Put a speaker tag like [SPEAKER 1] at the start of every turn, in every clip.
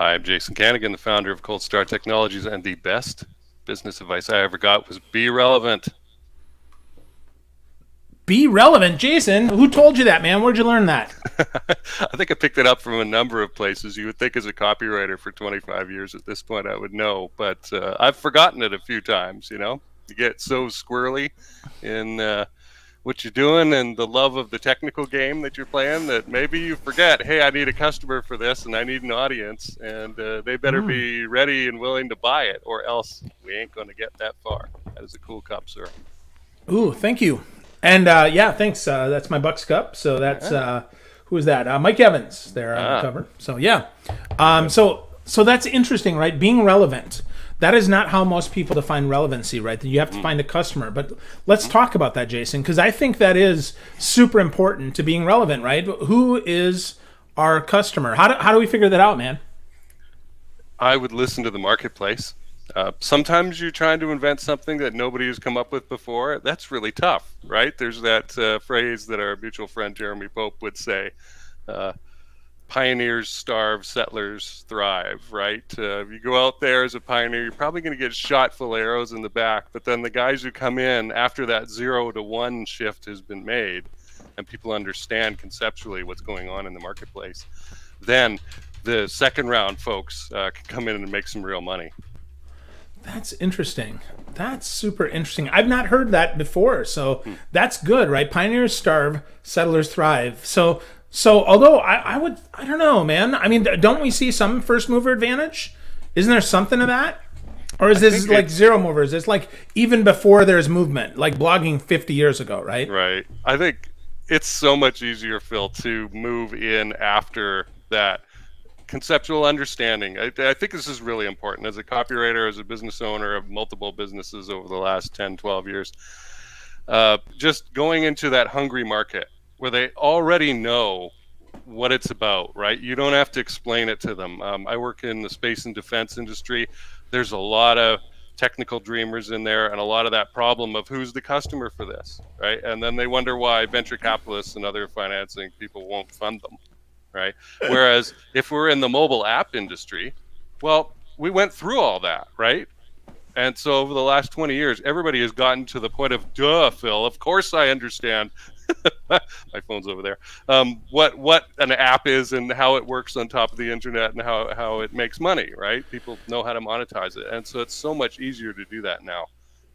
[SPEAKER 1] Hi, I'm Jason Kanigan, the founder of Cold Star Technologies, and the best business advice I ever got was be relevant.
[SPEAKER 2] Be relevant, Jason. Who told you that, man? Where'd you learn that?
[SPEAKER 1] I think I picked it up from a number of places. You would think as a copywriter for 25 years at this point I would know, but I've forgotten it a few times, you know? You get so squirrely in what you're doing and the love of the technical game that you're playing that maybe you forget, hey, I need a customer for this and I need an audience, and they better be ready and willing to buy it, or else we ain't going to get that far. That is a cool cup, sir.
[SPEAKER 2] Ooh, thank you. And yeah, thanks. That's my Bucks Cup. So that's who is that? Mike Evans there on the cover. So yeah. So that's interesting, right? Being relevant. That is not how most people define relevancy, right? That you have to find a customer. But let's talk about that, Jason, because I think that is super important to being relevant, right? Who is our customer? How do we figure that out, man?
[SPEAKER 1] I would listen to the marketplace. Sometimes you're trying to invent something that nobody has come up with before. That's really tough, right? There's that phrase that our mutual friend Jeremy Pope would say, pioneers starve, settlers thrive, right? If you go out there as a pioneer, you're probably going to get shot full of arrows in the back. But then the guys who come in after that 0 to 1 shift has been made and people understand conceptually what's going on in the marketplace, then the second round folks can come in and make some real money.
[SPEAKER 2] That's interesting. That's super interesting. I've not heard that before. So that's good, right? Pioneers starve, settlers thrive. So although I don't know, man. I mean, don't we see some first mover advantage? Isn't there something to that? Or is this like zero movers? It's like even before there's movement, like blogging 50 years ago, right?
[SPEAKER 1] Right. I think it's so much easier, Phil, to move in after that conceptual understanding. I think this is really important as a copywriter, as a business owner of multiple businesses over the last 10, 12 years. Just going into that hungry market where they already know what it's about, right? You don't have to explain it to them. I work in the space and defense industry. There's a lot of technical dreamers in there and a lot of that problem of who's the customer for this, right? And then they wonder why venture capitalists and other financing people won't fund them. Right. Whereas if we're in the mobile app industry, well, we went through all that, right? And so over the last 20 years, everybody has gotten to the point of, duh, Phil, of course I understand. My phone's over there. What an app is and how it works on top of the internet and how it makes money, right? People know how to monetize it. And so it's so much easier to do that now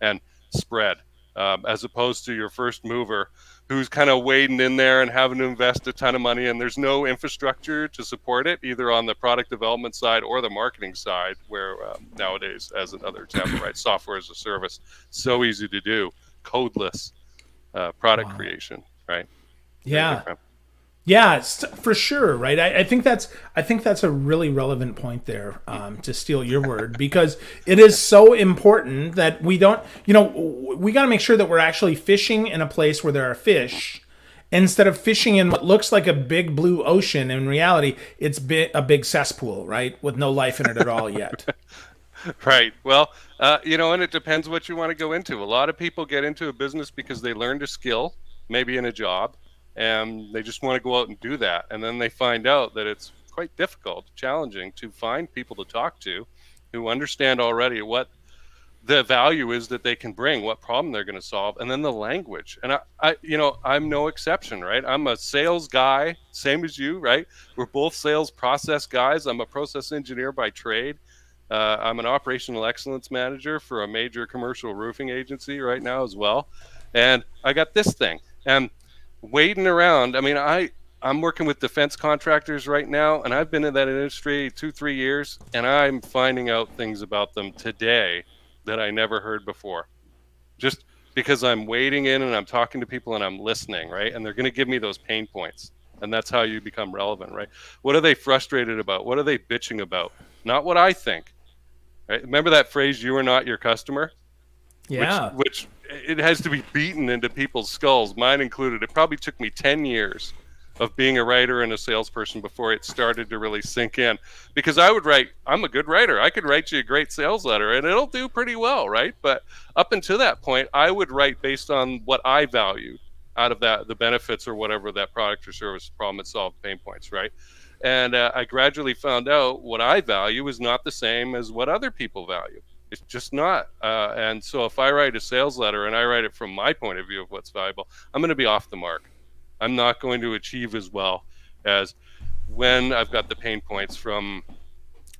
[SPEAKER 1] and spread as opposed to your first mover who's kind of wading in there and having to invest a ton of money, and there's no infrastructure to support it, either on the product development side or the marketing side, where nowadays, as another example, right, software as a service, so easy to do, codeless product creation, right?
[SPEAKER 2] Yeah. Yeah, for sure, right? I think that's a really relevant point there, to steal your word, because it is so important that we don't, we got to make sure that we're actually fishing in a place where there are fish, instead of fishing in what looks like a big blue ocean. In reality, it's a big cesspool, right, with no life in it at all yet.
[SPEAKER 1] Right. Well, and it depends what you want to go into. A lot of people get into a business because they learned a skill, maybe in a job, and they just want to go out and do that. And then they find out that it's quite difficult, challenging to find people to talk to who understand already what the value is that they can bring, what problem they're going to solve, and then the language. And I'm no exception, right? I'm a sales guy, same as you, right? We're both sales process guys. I'm a process engineer by trade. I'm an operational excellence manager for a major commercial roofing agency right now as well. And I got this thing. And wading around, I mean, I'm working with defense contractors right now, and I've been in that industry 2-3 years, and I'm finding out things about them today that I never heard before. Just because I'm wading in and I'm talking to people and I'm listening, right? And they're going to give me those pain points. And that's how you become relevant, right? What are they frustrated about? What are they bitching about? Not what I think. Right? Remember that phrase, you are not your customer?
[SPEAKER 2] Yeah.
[SPEAKER 1] Which it has to be beaten into people's skulls, mine included. It probably took me 10 years of being a writer and a salesperson before it started to really sink in. Because I would write, I'm a good writer. I could write you a great sales letter and it'll do pretty well, right? But up until that point, I would write based on what I valued. out of that, the benefits or whatever that product or service problem it solved, pain points, right? And I gradually found out what I value is not the same as what other people value. It's just not. And so if I write a sales letter and I write it from my point of view of what's valuable, I'm going to be off the mark. I'm not going to achieve as well as when I've got the pain points from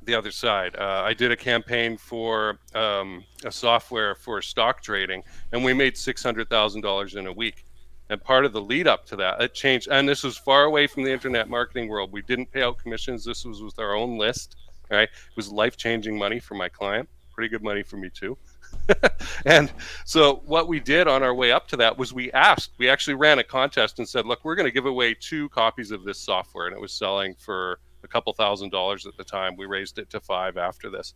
[SPEAKER 1] the other side. I did a campaign for a software for stock trading, and we made $600,000 in a week. And part of the lead up to that, it changed. And this was far away from the internet marketing world. We didn't pay out commissions. This was with our own list. Right? It was life-changing money for my client. Pretty good money for me too. And so what we did on our way up to that was we actually ran a contest and said, look, we're going to give away 2 copies of this software. And it was selling for a couple $1,000s at the time. We raised it to 5 after this.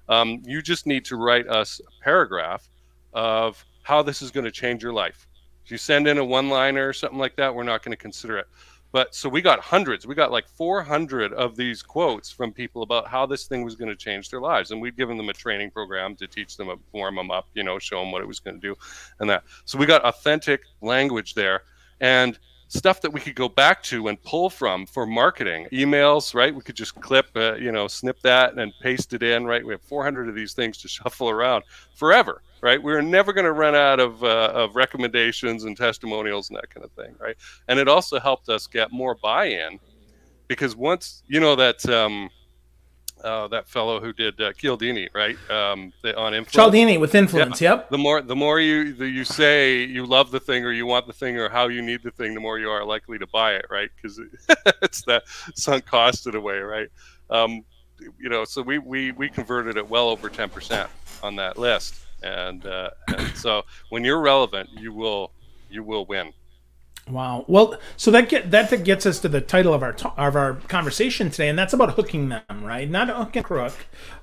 [SPEAKER 1] You just need to write us a paragraph of how this is going to change your life. If you send in a one-liner or something like that, we're not going to consider it. But so we got hundreds. We got like 400 of these quotes from people about how this thing was going to change their lives. And we'd given them a training program to teach them, warm them up, show them what it was going to do and that. So we got authentic language there and stuff that we could go back to and pull from for marketing. Emails, right? We could just clip, snip that and paste it in, right? We have 400 of these things to shuffle around forever, right? We're never going to run out of recommendations and testimonials and that kind of thing, right? And it also helped us get more buy-in because once, that fellow who did Cialdini, right? On influence.
[SPEAKER 2] Cialdini with influence,
[SPEAKER 1] yeah.
[SPEAKER 2] Yep.
[SPEAKER 1] The more you say you love the thing or you want the thing or how you need the thing, the more you are likely to buy it, right? Because it's that sunk cost in a way, right? So we converted it well over 10% on that list, and so when you're relevant, you will win.
[SPEAKER 2] Wow. Well, so that gets us to the title of our conversation today, and that's about hooking them, right? Not hook and crook.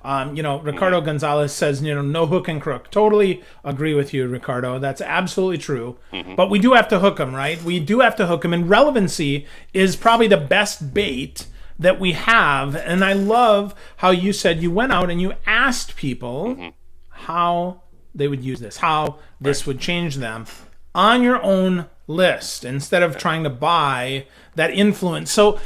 [SPEAKER 2] Ricardo Gonzalez says, no hook and crook. Totally agree with you, Ricardo. That's absolutely true. Mm-hmm. But we do have to hook them, right? We do have to hook them, and relevancy is probably the best bait that we have. And I love how you said you went out and you asked people how they would use this, how this would change them on your own list instead of trying to buy that influence. So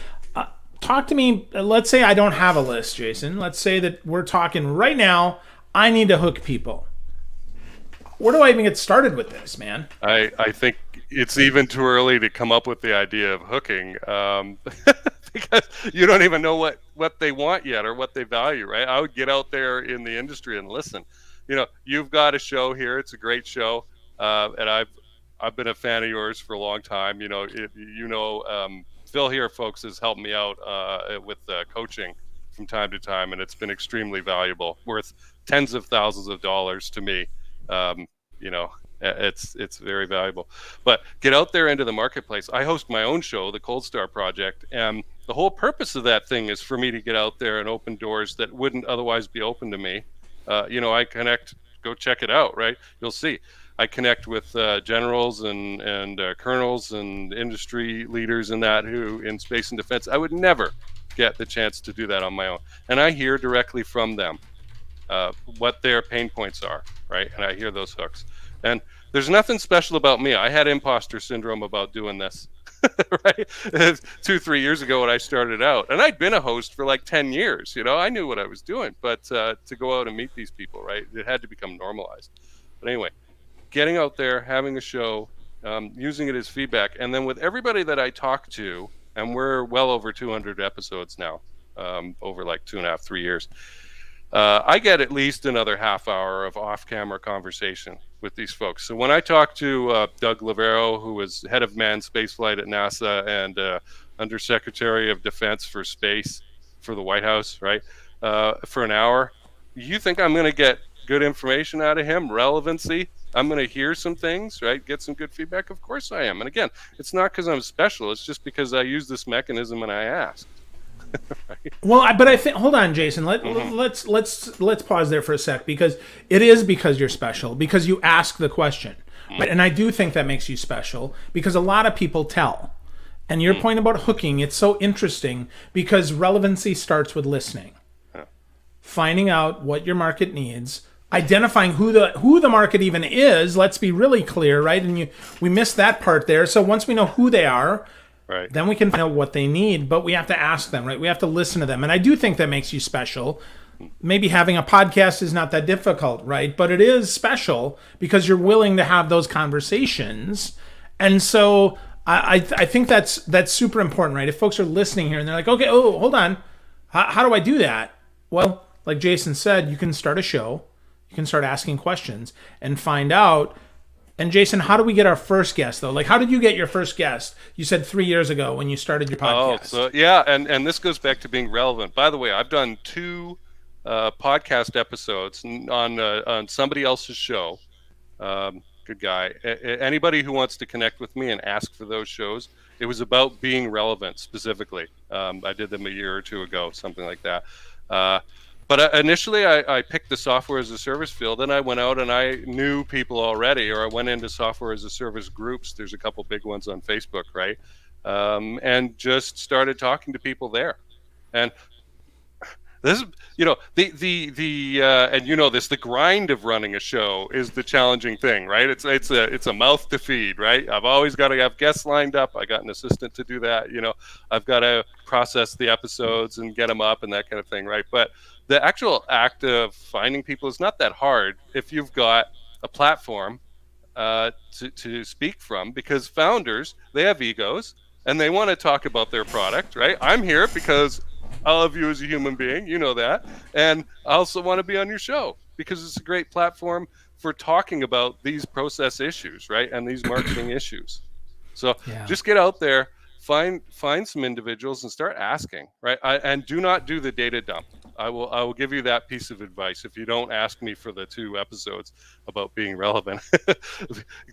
[SPEAKER 2] talk to me. Let's say I don't have a list, Jason. Let's say that we're talking right now. I need to hook people. Where do I even get started with this, man?
[SPEAKER 1] I think it's even too early to come up with the idea of hooking because you don't even know what they want yet or what they value, right? I would get out there in the industry and listen. You've got a show here. It's a great show. And I've been a fan of yours for a long time. Phil here, folks, has helped me out with coaching from time to time, and it's been extremely valuable, worth tens of thousands of dollars to me. It's very valuable. But get out there into the marketplace. I host my own show, the Cold Star Project, and the whole purpose of that thing is for me to get out there and open doors that wouldn't otherwise be open to me. I connect. Go check it out, right? You'll see. I connect with generals and colonels and industry leaders in space and defense. I would never get the chance to do that on my own. And I hear directly from them what their pain points are, right? And I hear those hooks. And there's nothing special about me. I had imposter syndrome about doing this, right? 2-3 years ago when I started out. And I'd been a host for like 10 years. I knew what I was doing. But to go out and meet these people, right? It had to become normalized. But anyway, getting out there, having a show, using it as feedback. And then with everybody that I talk to, and we're well over 200 episodes now, over like 2.5, 3 years, I get at least another half hour of off-camera conversation with these folks. So when I talk to Doug Lavero, who was head of manned spaceflight at NASA and Undersecretary of Defense for Space for the White House, right, for an hour, you think I'm going to get good information out of him, relevancy? I'm going to hear some things, right? Get some good feedback. Of course I am. And again, it's not because I'm special. It's just because I use this mechanism and I asked. Right?
[SPEAKER 2] Well, but I think, hold on, Jason. Let's pause there for a sec, because it is because you're special, because you ask the question. Right? And I do think that makes you special, because a lot of people tell. And your point about hooking, it's so interesting, because relevancy starts with listening. Finding out what your market needs, identifying who the market even is. Let's be really clear, right? And we missed that part there. So once we know who they are,
[SPEAKER 1] Right.
[SPEAKER 2] then we can find out what they need. But we have to ask them, right? We have to listen to them, and I do think that makes you special. Maybe having a podcast is not that difficult, right? But it is special because you're willing to have those conversations. And so I think that's super important, right? If folks are listening here and they're like, okay, oh, hold on, how do I do that? Well, like Jason said, you can start a show, you can start asking questions and find out. And Jason, how do we get our first guest though? Like, how did you get your first guest? You said 3 years ago when you started your podcast.
[SPEAKER 1] Oh, so yeah, and this goes back to being relevant. By the way, I've done 2 podcast episodes on somebody else's show. Good guy. Anybody who wants to connect with me and ask for those shows, it was about being relevant specifically. I did them a year or 2 ago, something like that. But initially, I picked the software as a service field, and I went out and I knew people already, or I went into software as a service groups. There's a couple big ones on Facebook, right? And just started talking to people there. And this is, and the grind of running a show is the challenging thing, right? It's a mouth to feed, right? I've always got to have guests lined up. I got an assistant to do that. I've got to process the episodes and get them up and that kind of thing, right? But the actual act of finding people is not that hard if you've got a platform to speak from, because founders, they have egos and they want to talk about their product, right? I'm here because I love you as a human being, you know that, and I also want to be on your show because it's a great platform for talking about these process issues, right, and these marketing issues. So just get out there, find some individuals and start asking, right? And do not do the data dump. I will give you that piece of advice if you don't ask me for the 2 episodes about being relevant.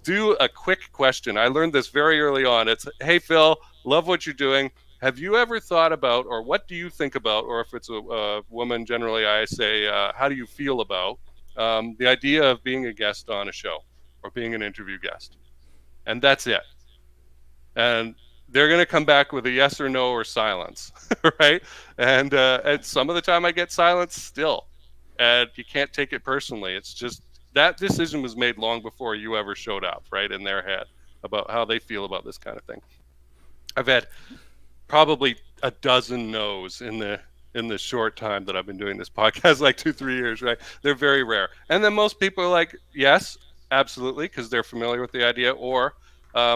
[SPEAKER 1] Do a quick question. I learned this very early on. It's, hey, Phil, love what you're doing. Have you ever thought about, or what do you think about, or if it's a woman, generally I say, how do you feel about the idea of being a guest on a show or being an interview guest? And that's it. And they're going to come back with a yes or no or silence, right? And some of the time I get silence still. And you can't take it personally. It's just that decision was made long before you ever showed up, right, in their head about how they feel about this kind of thing. I've had probably a dozen no's in the short time that I've been doing this podcast, like 2-3 years, right? They're very rare. And then most people are like, yes, absolutely, because they're familiar with the idea, or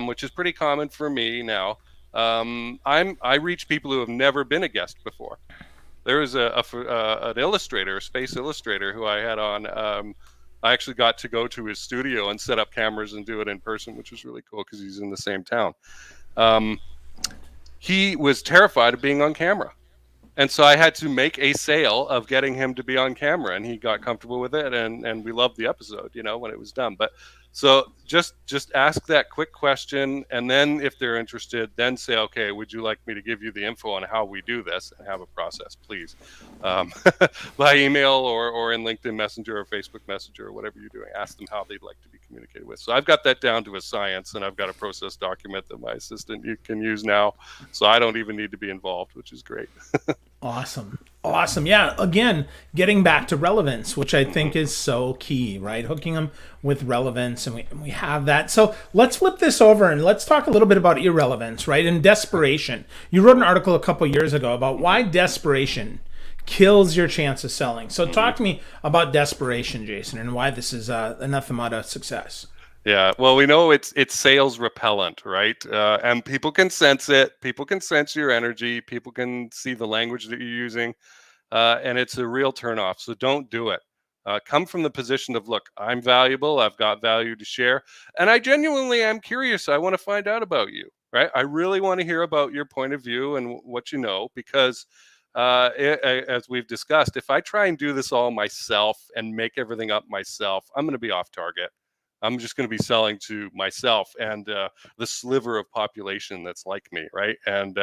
[SPEAKER 1] which is pretty common for me now. I reach people who have never been a guest before. There was an illustrator, a space illustrator, who I had on. I actually got to go to his studio and set up cameras and do it in person, which was really cool because he's in the same town. He was terrified of being on camera. And so I had to make a sale of getting him to be on camera, and he got comfortable with it, and we loved the episode, when it was done. But so just ask that quick question, and then if they're interested, then say, okay, would you like me to give you the info on how we do this, and have a process, please, by email or in LinkedIn Messenger or Facebook Messenger or whatever you're doing. Ask them how they'd like to be communicated with. So I've got that down to a science, and I've got a process document that my assistant you can use now, so I don't even need to be involved, which is great.
[SPEAKER 2] Awesome. Yeah. Again, getting back to relevance, which I think is so key, right? Hooking them with relevance, and we have that. So let's flip this over and let's talk a little bit about irrelevance, right? And desperation. You wrote an article a couple years ago about why desperation kills your chance of selling. So talk to me about desperation, Jason, and why this is anathema to success.
[SPEAKER 1] Yeah, well, we know it's sales repellent, right? And people can sense it. People can sense your energy. People can see the language that you're using, and it's a real turnoff. So don't do it. Come from the position of, look, I'm valuable. I've got value to share, and I genuinely am curious. I want to find out about you, right? I really want to hear about your point of view and what you know, because as we've discussed, if I try and do this all myself and make everything up myself, I'm going to be off target. I'm just going to be selling to myself and the sliver of population that's like me, right? And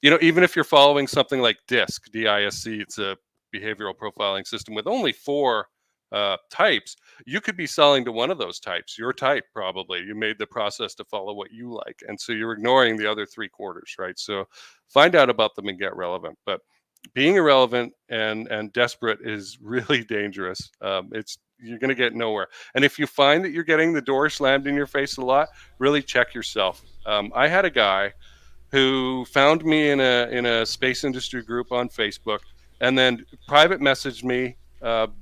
[SPEAKER 1] even if you're following something like DISC, D-I-S-C, it's a behavioral profiling system with only 4 types. You could be selling to one of those types. Your type, probably. You made the process to follow what you like, and so you're ignoring the other 3/4, right? So find out about them and get relevant. But being irrelevant and desperate is really dangerous. It's You're going to get nowhere. And if you find that you're getting the door slammed in your face a lot, really check yourself. I had a guy who found me in a space industry group on Facebook, and then private messaged me,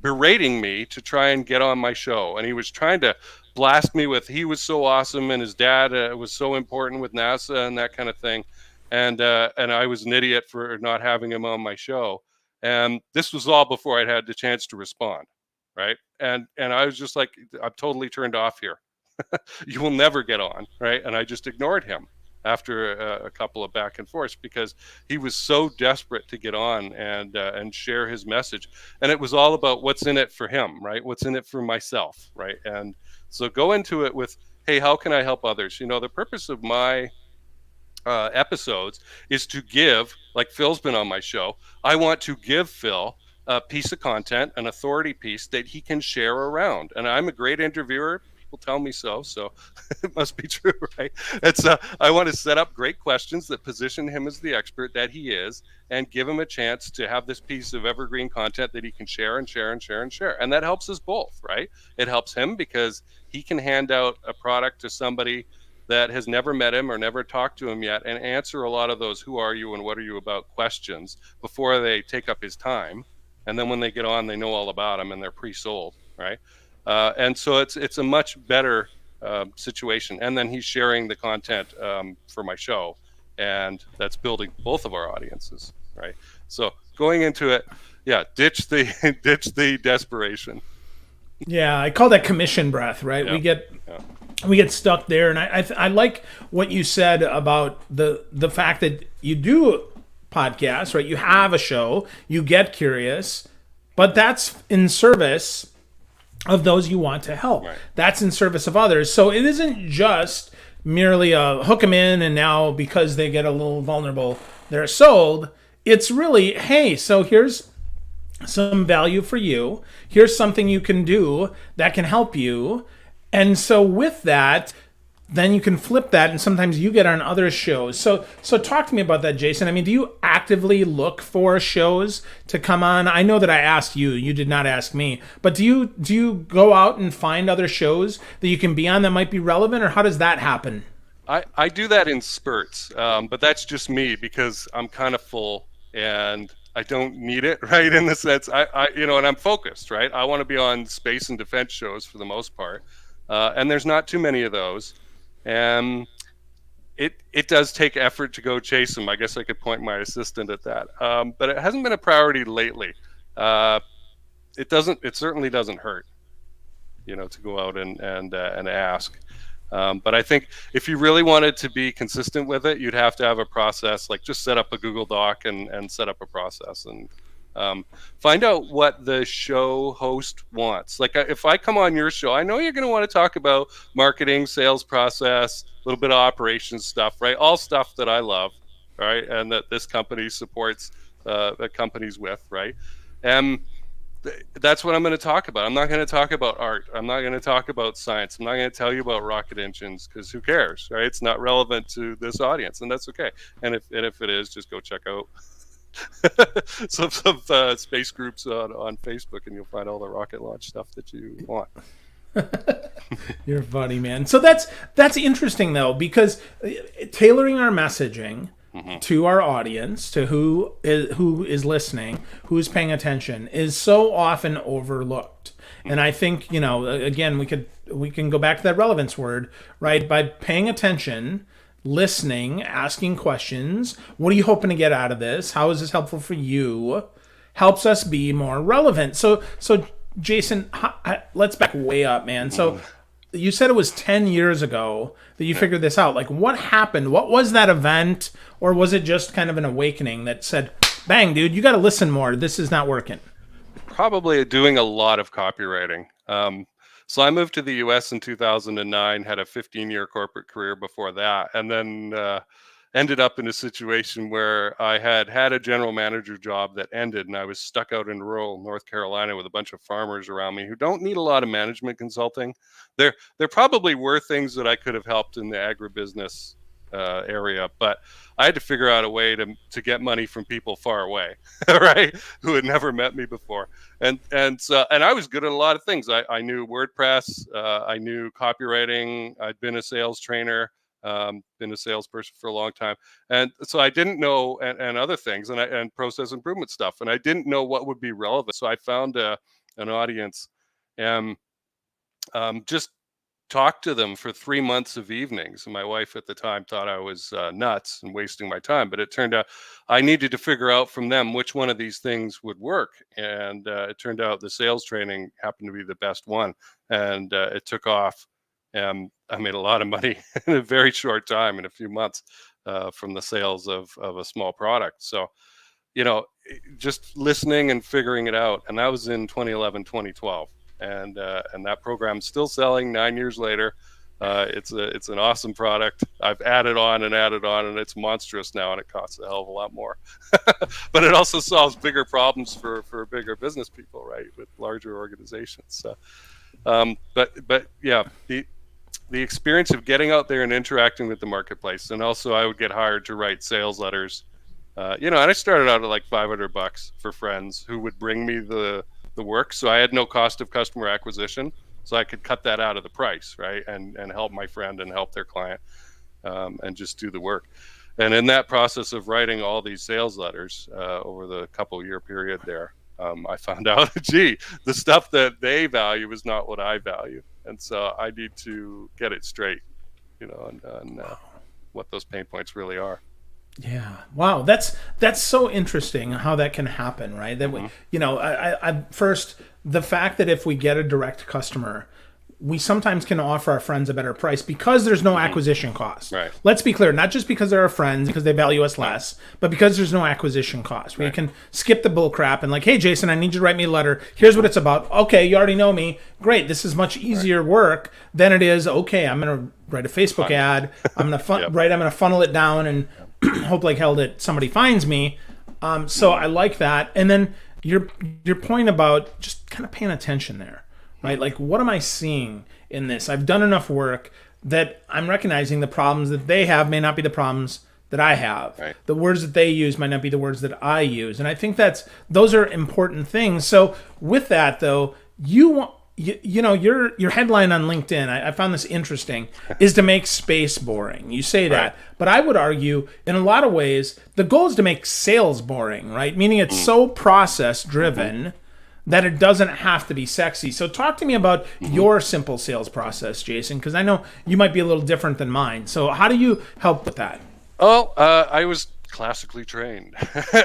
[SPEAKER 1] berating me to try and get on my show. And he was trying to blast me with he was so awesome and his dad was so important with NASA and that kind of thing. And I was an idiot for not having him on my show. And this was all before I'd had the chance to respond, right? And I was just like, I'm totally turned off here. You will never get on, right? And I just ignored him after a couple of back and forths because he was so desperate to get on and share his message. And it was all about what's in it for him, right? What's in it for myself, right? And so go into it with, hey, how can I help others? You know, the purpose of my episodes is to give, like Phil's been on my show, I want to give Phil a piece of content, an authority piece that he can share around. And I'm a great interviewer. People tell me so, so it must be true, right? It's I want to set up great questions that position him as the expert that he is, and give him a chance to have this piece of evergreen content that he can share and share and share and share. And that helps us both, right? It helps him because he can hand out a product to somebody that has never met him or never talked to him yet and answer a lot of those who are you and what are you about questions before they take up his time. And then when they get on, they know all about him and they're pre-sold, right? And so it's a much better situation. And then he's sharing the content for my show, and that's building both of our audiences, right? So going into it, yeah, ditch the ditch the desperation.
[SPEAKER 2] Yeah, I call that commission breath, right?
[SPEAKER 1] Yeah.
[SPEAKER 2] We get stuck there, and I like what you said about the fact that you do podcasts, right? You have a show, you get curious, but that's in service of those you want to help.
[SPEAKER 1] Right.
[SPEAKER 2] That's in service of others. So it isn't just merely a hook them in and now because they get a little vulnerable, they're sold. It's really, hey, so here's some value for you. Here's something you can do that can help you. And so with that, then you can flip that, and sometimes you get on other shows. So talk to me about that, Jason. I mean, do you actively look for shows to come on? I know that I asked you. You did not ask me. But do you go out and find other shows that you can be on that might be relevant, or how does that happen?
[SPEAKER 1] I do that in spurts, but that's just me because I'm kind of full and I don't need it, right? In the sense, and I'm focused, right? I want to be on space and defense shows for the most part, and there's not too many of those. And it does take effort to go chase them. I guess I could point my assistant at that, but it hasn't been a priority lately. It certainly doesn't hurt, to go out and ask. But I think if you really wanted to be consistent with it, you'd have to have a process, like just set up a Google Doc and set up a process and find out what the show host wants. Like if I come on your show, I know you're going to want to talk about marketing, sales process, a little bit of operations stuff, right? All stuff that I love, right? And that this company supports the companies with, right? And that's what I'm going to talk about. I'm not going to talk about art. I'm not going to talk about science. I'm not going to tell you about rocket engines because who cares, right? It's not relevant to this audience, and that's okay. And if it is, just go check out some space groups on Facebook, and you'll find all the rocket launch stuff that you want.
[SPEAKER 2] You're funny, man. So that's interesting though, because tailoring our messaging to our audience, to who is listening, who is paying attention, is so often overlooked. And I think, again, we can go back to that relevance word, right? By paying attention, listening, asking questions. What are you hoping to get out of this? How is this helpful for you? Helps us be more relevant. So Jason, let's back way up, man. So you said it was 10 years ago that you figured this out. Like, what happened? What was that event? Or was it just kind of an awakening that said, bang, dude, you got to listen more. This is not working.
[SPEAKER 1] Probably doing a lot of copywriting. So I moved to the US in 2009, had a 15-year corporate career before that, and then ended up in a situation where I had a general manager job that ended, and I was stuck out in rural North Carolina with a bunch of farmers around me who don't need a lot of management consulting. There probably were things that I could have helped in the agribusiness area, but I had to figure out a way to get money from people far away, right, who had never met me before. And I was good at a lot of things. I knew WordPress, I knew copywriting, I'd been a sales trainer, been a salesperson for a long time, and so I didn't know and other things, and process improvement stuff, and I didn't know what would be relevant. So I found an audience, and just talked to them for 3 months of evenings. And my wife at the time thought I was nuts and wasting my time, but it turned out I needed to figure out from them which one of these things would work. And it turned out the sales training happened to be the best one, and it took off. And I made a lot of money in a very short time, in a few months, from the sales of a small product. So, just listening and figuring it out. And that was in 2011, 2012. And that program's still selling 9 years later. It's an awesome product. I've added on, and it's monstrous now, and it costs a hell of a lot more. But it also solves bigger problems for bigger business people, right, with larger organizations. So, but yeah, the experience of getting out there and interacting with the marketplace, and also I would get hired to write sales letters. And I started out at like $500 for friends who would bring me the work. So I had no cost of customer acquisition. So I could cut that out of the price, right? And help my friend and help their client, and just do the work. And in that process of writing all these sales letters over the couple-year period there, I found out, gee, the stuff that they value is not what I value. And so I need to get it straight, on what those pain points really are.
[SPEAKER 2] Yeah. Wow. That's so interesting how that can happen, right? That I first, the fact that if we get a direct customer, we sometimes can offer our friends a better price because there's no acquisition cost.
[SPEAKER 1] Right.
[SPEAKER 2] Let's be clear, not just because they're our friends, because they value us less, but because there's no acquisition cost. We can skip the bull crap and like, hey, Jason, I need you to write me a letter. Here's what it's about. Okay, you already know me. Great. This is much easier work than it is, okay, I'm going to write a Facebook ad. I'm going to I'm going to funnel it down and hope like hell that somebody finds me. So I like that. And then your point about just kind of paying attention there. Right? Like, what am I seeing in this? I've done enough work that I'm recognizing the problems that they have may not be the problems that I have.
[SPEAKER 1] Right.
[SPEAKER 2] The words that they use might not be the words that I use. And I think those are important things. So with that, though, your headline on LinkedIn, I found this interesting, is to make space boring. You say that. Right. But I would argue, in a lot of ways, the goal is to make sales boring, right? Meaning it's so process-driven that it doesn't have to be sexy. So talk to me about your simple sales process, Jason, because I know you might be a little different than mine. So how do you help with that?
[SPEAKER 1] Oh, I was classically trained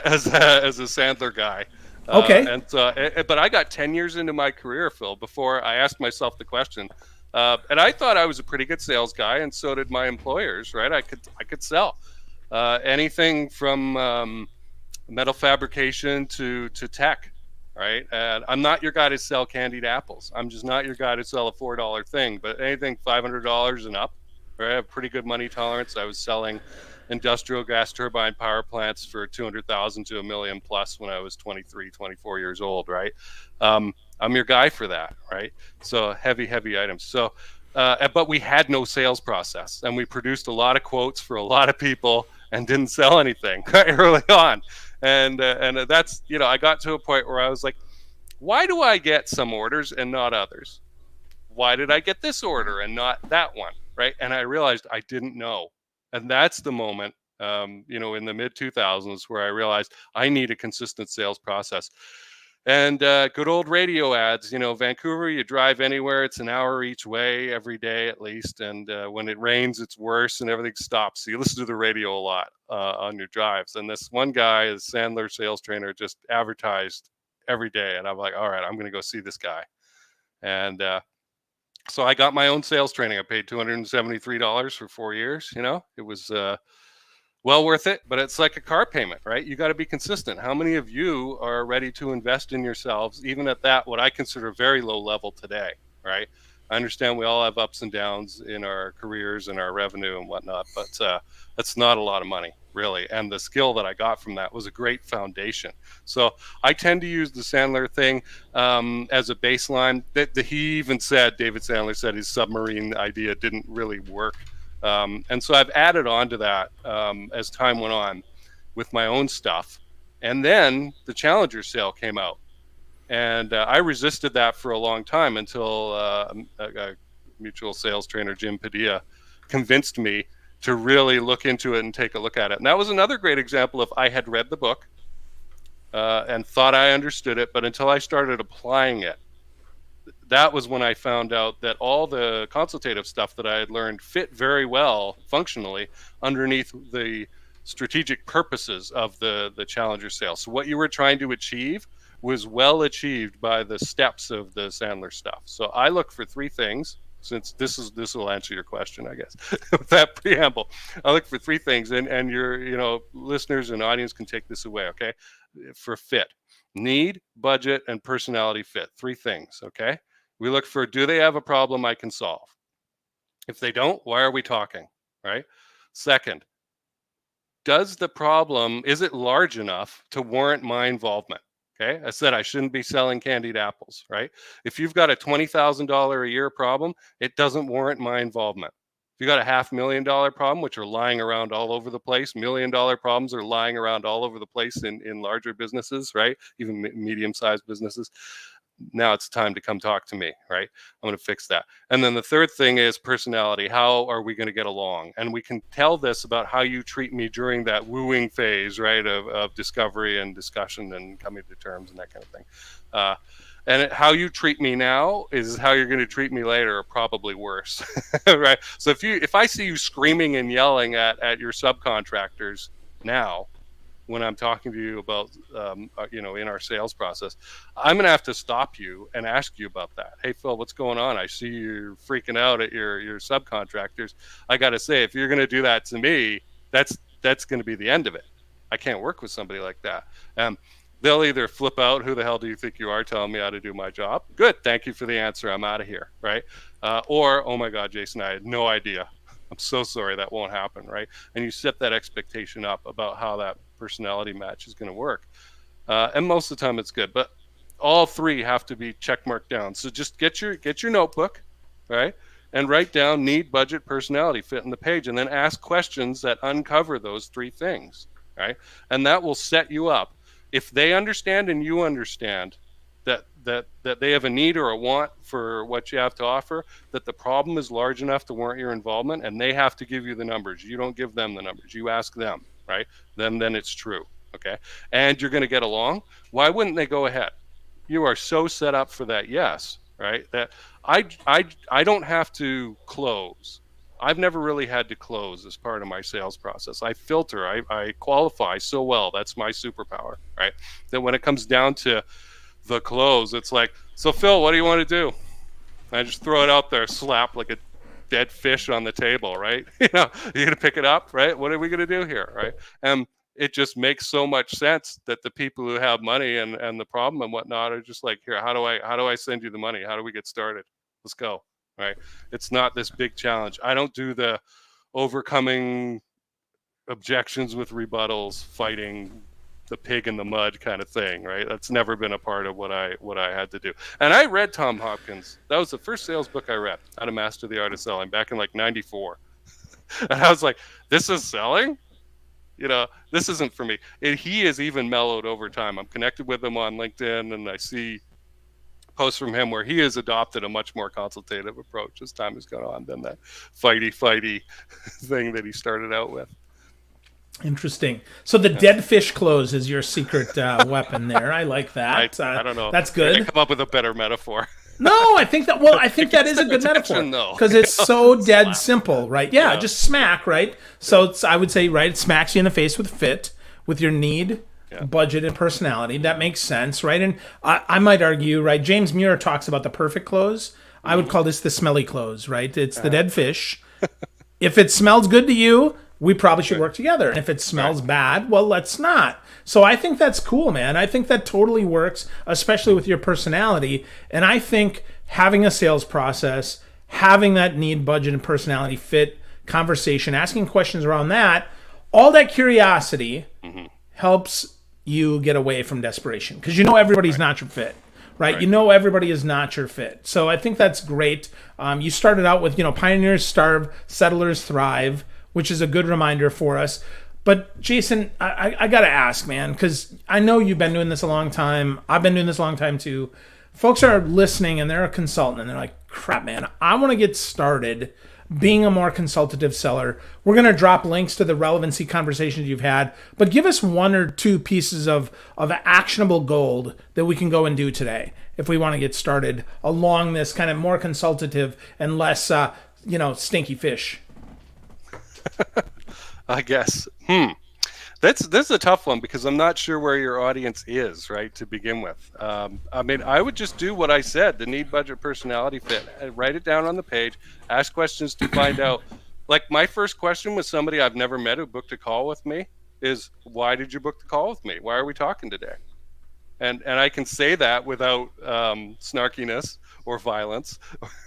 [SPEAKER 1] as a Sandler guy.
[SPEAKER 2] Okay.
[SPEAKER 1] But I got 10 years into my career, Phil, before I asked myself the question. And I thought I was a pretty good sales guy, and so did my employers, right? I could sell anything from metal fabrication to tech. Right. And I'm not your guy to sell candied apples. I'm just not your guy to sell a $4 thing, but anything $500 and up, right? I have pretty good money tolerance. I was selling industrial gas turbine power plants for 200,000 to $1 million plus when I was 23, 24 years old. Right. I'm your guy for that. Right. So heavy items. So, but we had no sales process, and we produced a lot of quotes for a lot of people and didn't sell anything early on. And that's, I got to a point where I was like, why do I get some orders and not others? Why did I get this order and not that one? Right. And I realized I didn't know. And that's the moment, in the mid 2000s where I realized I need a consistent sales process. And good old radio ads, Vancouver, you drive anywhere, it's an hour each way every day at least. And when it rains, it's worse and everything stops. So you listen to the radio a lot on your drives. And this one guy, a Sandler sales trainer, just advertised every day. And I'm like, all right, I'm going to go see this guy. And so I got my own sales training. I paid $273 for 4 years. It was well worth it, but it's like a car payment, right? You got to be consistent. How many of you are ready to invest in yourselves, even at that, what I consider very low level today, right? I understand we all have ups and downs in our careers and our revenue and whatnot, but that's not a lot of money, really. And the skill that I got from that was a great foundation. So I tend to use the Sandler thing as a baseline. He even said, David Sandler said his submarine idea didn't really work And so I've added on to that as time went on with my own stuff. And then the Challenger sale came out. And I resisted that for a long time until a mutual sales trainer, Jim Padilla, convinced me to really look into it and take a look at it. And that was another great example of I had read the book and thought I understood it, but until I started applying it, that was when I found out that all the consultative stuff that I had learned fit very well functionally underneath the strategic purposes of the Challenger sale. So what you were trying to achieve was well achieved by the steps of the Sandler stuff. So I look for three things, since this will answer your question, I guess, with that preamble. I look for three things, and your listeners and audience can take this away, okay? For fit. Need, budget, and personality fit. Three things, okay? We look for, do they have a problem I can solve? If they don't, why are we talking, right? Second, does the problem, is it large enough to warrant my involvement? Okay, I said I shouldn't be selling candied apples, right? If you've got a $20,000 a year problem, it doesn't warrant my involvement. If you got a $500,000 problem, which are lying around all over the place, $1 million problems are lying around all over the place in larger businesses, right? Even medium-sized businesses. Now it's time to come talk to me, right? I'm going to fix that. And then the third thing is personality. How are we going to get along? And we can tell this about how you treat me during that wooing phase, right, of discovery and discussion and coming to terms and that kind of thing. And how you treat me now is how you're going to treat me later, or probably worse, right? So if I see you screaming and yelling at your subcontractors now, when I'm talking to you about, in our sales process, I'm going to have to stop you and ask you about that. Hey, Phil, what's going on? I see you're freaking out at your subcontractors. I got to say, if you're going to do that to me, that's going to be the end of it. I can't work with somebody like that. They'll either flip out, who the hell do you think you are telling me how to do my job? Good, thank you for the answer. I'm out of here, right? Or, oh my God, Jason, I had no idea. I'm so sorry, that won't happen, right? And you set that expectation up about how that personality match is going to work. And most of the time it's good, but all three have to be checkmarked down. So just get your notebook, right? And write down need, budget, personality fit in the page, and then ask questions that uncover those three things, right? And that will set you up. If they understand and you understand that they have a need or a want for what you have to offer, that the problem is large enough to warrant your involvement, and they have to give you the numbers. You don't give them the numbers. You ask them, right? Then it's true, okay? And you're going to get along. Why wouldn't they go ahead? You are so set up for that yes, right? That I don't have to close. I've never really had to close as part of my sales process. I filter, I qualify so well. That's my superpower, right? That when it comes down to the close, it's like, so Phil, what do you want to do? And I just throw it out there, slap like a dead fish on the table, right? You're gonna pick it up, right? What are we gonna do here, right? And it just makes so much sense that the people who have money and the problem and whatnot are just like, here, how do I send you the money? How do we get started? Let's go, right? It's not this big challenge. I don't do the overcoming objections with rebuttals, fighting the pig in the mud kind of thing, right? That's never been a part of what I had to do. And I read Tom Hopkins. That was the first sales book I read, How to Master the Art of Selling, back in like 94. And I was like, this is selling? This isn't for me. And he has even mellowed over time. I'm connected with him on LinkedIn, and I see posts from him where he has adopted a much more consultative approach as time has gone on than that fighty thing that he started out with.
[SPEAKER 2] Interesting. So the dead fish close is your secret weapon there. I like that.
[SPEAKER 1] I don't know.
[SPEAKER 2] That's good.
[SPEAKER 1] I come up with a better metaphor.
[SPEAKER 2] No, I think that is a good metaphor because it's so dead simple, right? Yeah, just smack, right? So I would say, right, it smacks you in the face with fit, with your need, budget, and personality. That makes sense, right? And I might argue, right, James Muir talks about the perfect close. I would call this the smelly close, right? It's the dead fish. If it smells good to you, we probably should work together. And if it smells bad, well, let's not. So I think that's cool, man. I think that totally works, especially with your personality. And I think having a sales process, having that need, budget, and personality fit conversation, asking questions around that, all that curiosity helps you get away from desperation. Because everybody's not your fit, right? You know everybody is not your fit. So I think that's great. You started out with, pioneers starve, settlers thrive, which is a good reminder for us. But Jason, I got to ask, man, because I know you've been doing this a long time. I've been doing this a long time too. Folks are listening and they're a consultant and they're like, crap, man, I want to get started being a more consultative seller. We're going to drop links to the relevancy conversations you've had, but give us one or two pieces of actionable gold that we can go and do today if we want to get started along this kind of more consultative and less, stinky fish.
[SPEAKER 1] I guess. That's a tough one because I'm not sure where your audience is, right, to begin with. I would just do what I said, the need, budget, personality fit. Write it down on the page, ask questions to find out. Like my first question with somebody I've never met who booked a call with me is, why did you book the call with me? Why are we talking today? And I can say that without snarkiness or violence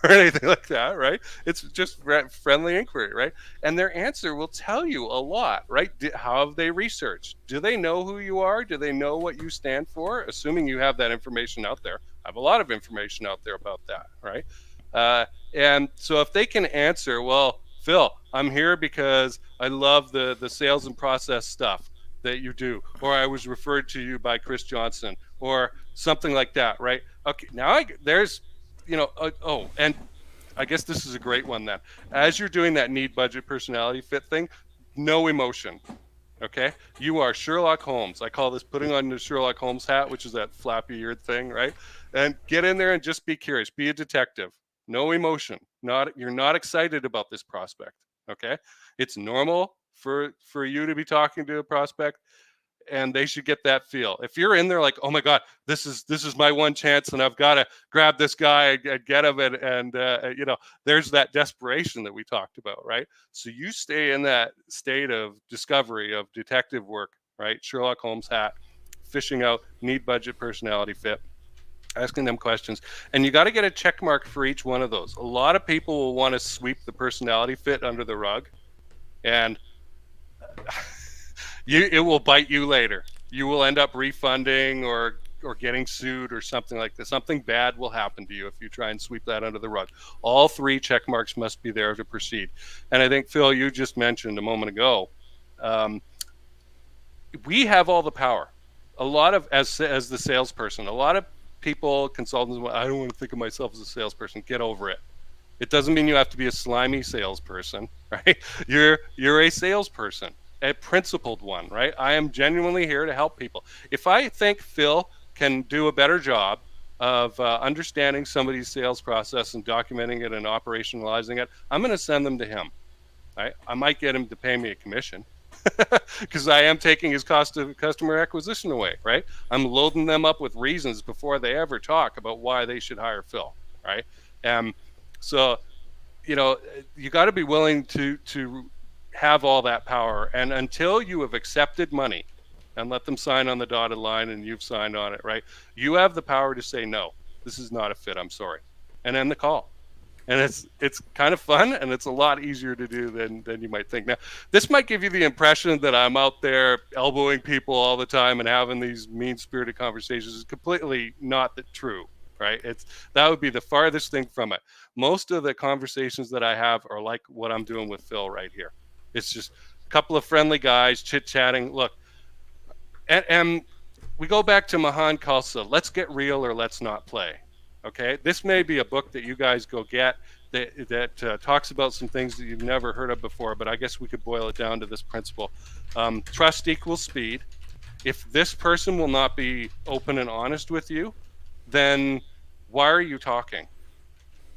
[SPEAKER 1] or anything like that, right? It's just friendly inquiry, right? And their answer will tell you a lot, right? How have they researched? Do they know who you are? Do they know what you stand for? Assuming you have that information out there. I have a lot of information out there about that, right? And so if they can answer, well, Phil, I'm here because I love the sales and process stuff that you do, or I was referred to you by Chris Johnson, or something like that, right? Okay, now there's, and I guess this is a great one then. As you're doing that need, budget, personality fit thing, no emotion, okay? You are Sherlock Holmes. I call this putting on the Sherlock Holmes hat, which is that flappy-eared thing, right? And get in there and just be curious. Be a detective. No emotion. You're not excited about this prospect, okay? It's normal for you to be talking to a prospect, and they should get that feel. If you're in there like, oh my God, this is my one chance, and I've got to grab this guy and get him, and there's that desperation that we talked about, right? So you stay in that state of discovery, of detective work, right? Sherlock Holmes hat, fishing out need, budget, personality fit, asking them questions, and you got to get a check mark for each one of those. A lot of people will want to sweep the personality fit under the rug, and it will bite you later. You will end up refunding or getting sued or something like this. Something bad will happen to you if you try and sweep that under the rug. All three check marks must be there to proceed. And I think, Phil, you just mentioned a moment ago, we have all the power. A lot of, as the salesperson, a lot of people, consultants, I don't want to think of myself as a salesperson. Get over it. It doesn't mean you have to be a slimy salesperson, right? You're a salesperson, a principled one, right? I am genuinely here to help people. If I think Phil can do a better job of understanding somebody's sales process and documenting it and operationalizing it, I'm going to send them to him, right? I might get him to pay me a commission because I am taking his cost of customer acquisition away, right? I'm loading them up with reasons before they ever talk about why they should hire Phil, right? So, you got to be willing to have all that power. And until you have accepted money and let them sign on the dotted line and you've signed on it, right? You have the power to say, no, this is not a fit. I'm sorry. And end the call. And it's kind of fun, and it's a lot easier to do than you might think. Now, this might give you the impression that I'm out there elbowing people all the time and having these mean-spirited conversations. It's completely not true. Right? That would be the farthest thing from it. Most of the conversations that I have are like what I'm doing with Phil right here. It's just a couple of friendly guys chit-chatting. Look, and we go back to Mahan Khalsa. Let's get real or let's not play. Okay? This may be a book that you guys go get that talks about some things that you've never heard of before, but I guess we could boil it down to this principle. Trust equals speed. If this person will not be open and honest with you, then why are you talking?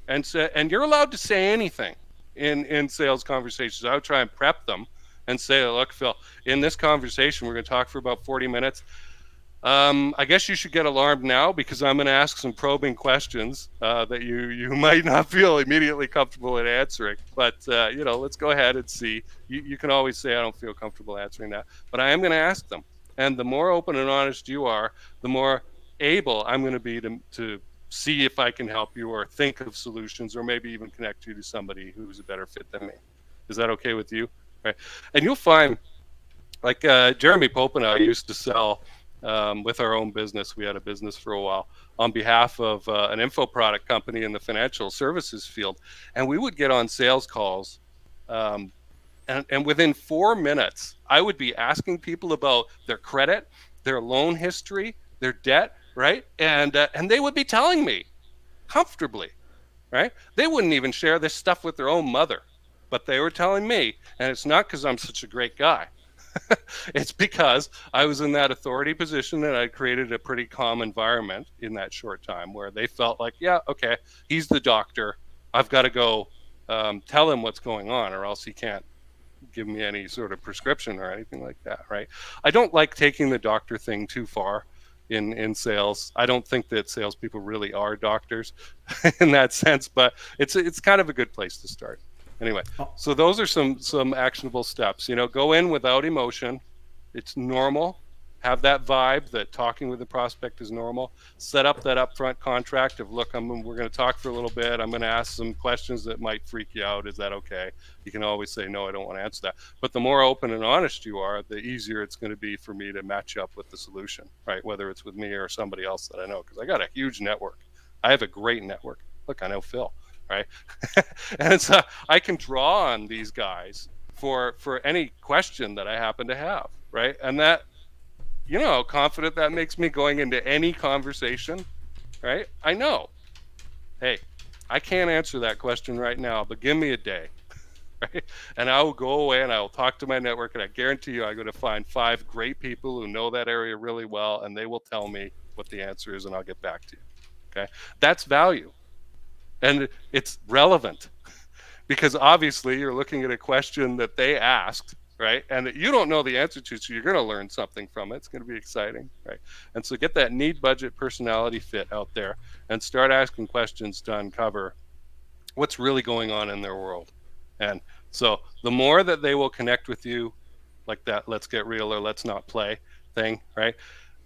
[SPEAKER 1] And you're allowed to say anything in sales conversations. I would try and prep them and say, look, Phil, in this conversation, we're going to talk for about 40 minutes. I guess you should get alarmed now because I'm going to ask some probing questions that you might not feel immediately comfortable in answering. But, let's go ahead and see. You can always say, I don't feel comfortable answering that. But I am going to ask them. And the more open and honest you are, the more able I'm going to be to see if I can help you or think of solutions or maybe even connect you to somebody who's a better fit than me. Is that okay with you? Right. And you'll find, like Jeremy Pope and I used to sell with our own business. We had a business for a while on behalf of an info product company in the financial services field. And we would get on sales calls. And within 4 minutes, I would be asking people about their credit, their loan history, their debt, right? And they would be telling me comfortably, right? They wouldn't even share this stuff with their own mother, but they were telling me. And it's not because I'm such a great guy. It's because I was in that authority position and I created a pretty calm environment in that short time where they felt like, yeah, okay, he's the doctor. I've got to go tell him what's going on, or else he can't give me any sort of prescription or anything like that, right? I don't like taking the doctor thing too far in sales. I don't think that salespeople really are doctors in that sense, but it's kind of a good place to start. Anyway, so those are some actionable steps. Go in without emotion. It's normal. Have that vibe that talking with the prospect is normal. Set up that upfront contract of, look, we're going to talk for a little bit. I'm going to ask some questions that might freak you out. Is that okay? You can always say, no, I don't want to answer that. But the more open and honest you are, the easier it's going to be for me to match up with the solution, right? Whether it's with me or somebody else that I know, because I got a huge network. I have a great network. Look, I know Phil, right? And so I can draw on these guys for any question that I happen to have, right? And that, how confident that makes me going into any conversation, right? I know, hey, I can't answer that question right now, but give me a day, right? And I will go away and I will talk to my network, and I guarantee you I'm going to find 5 great people who know that area really well, and they will tell me what the answer is, and I'll get back to you, okay? That's value, and it's relevant, because obviously you're looking at a question that they asked, right? And that you don't know the answer to, so you're going to learn something from it. It's going to be exciting, right? And so get that need, budget, personality fit out there and start asking questions to uncover what's really going on in their world. And so the more that they will connect with you, like that let's get real or let's not play thing, right?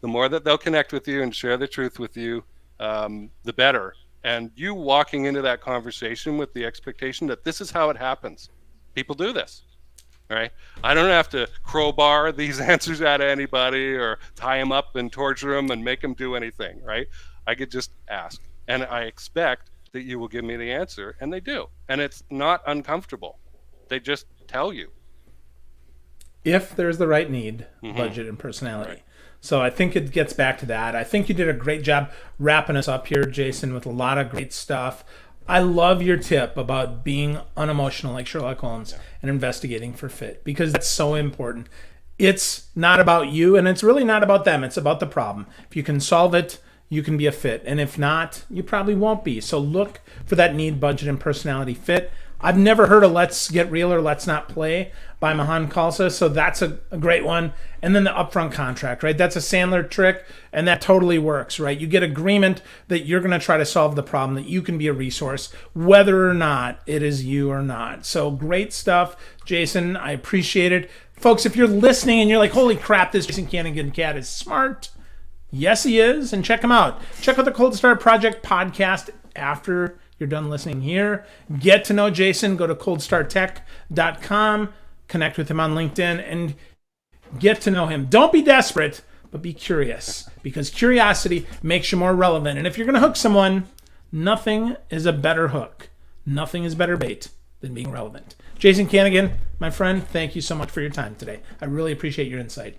[SPEAKER 1] The more that they'll connect with you and share the truth with you, the better. And you walking into that conversation with the expectation that this is how it happens. People do this. Right? I don't have to crowbar these answers out of anybody or tie them up and torture them and make them do anything, right? I could just ask, and I expect that you will give me the answer, and they do. And it's not uncomfortable. They just tell you.
[SPEAKER 2] If there's the right need, budget, and personality. Right. So I think it gets back to that. I think you did a great job wrapping us up here, Jason, with a lot of great stuff. I love your tip about being unemotional like Sherlock Holmes and investigating for fit, because that's so important. It's not about you, and it's really not about them. It's about the problem. If you can solve it, you can be a fit. And if not, you probably won't be. So look for that need, budget, and personality fit. I've never heard of Let's Get Real or Let's Not Play by Mahan Khalsa, so that's a great one. And then the upfront contract, right? That's a Sandler trick, and that totally works, right? You get agreement that you're going to try to solve the problem, that you can be a resource, whether or not it is you or not. So great stuff, Jason. I appreciate it. Folks, if you're listening and you're like, holy crap, this Jason Kanigan cat is smart. Yes, he is, and check him out. Check out the Cold Start Project podcast after you're done listening here. Get to know Jason. Go to coldstartech.com. Connect with him on LinkedIn and get to know him. Don't be desperate, but be curious, because curiosity makes you more relevant. And if you're going to hook someone, nothing is a better hook. Nothing is better bait than being relevant. Jason Kanigan, my friend, thank you so much for your time today. I really appreciate your insight.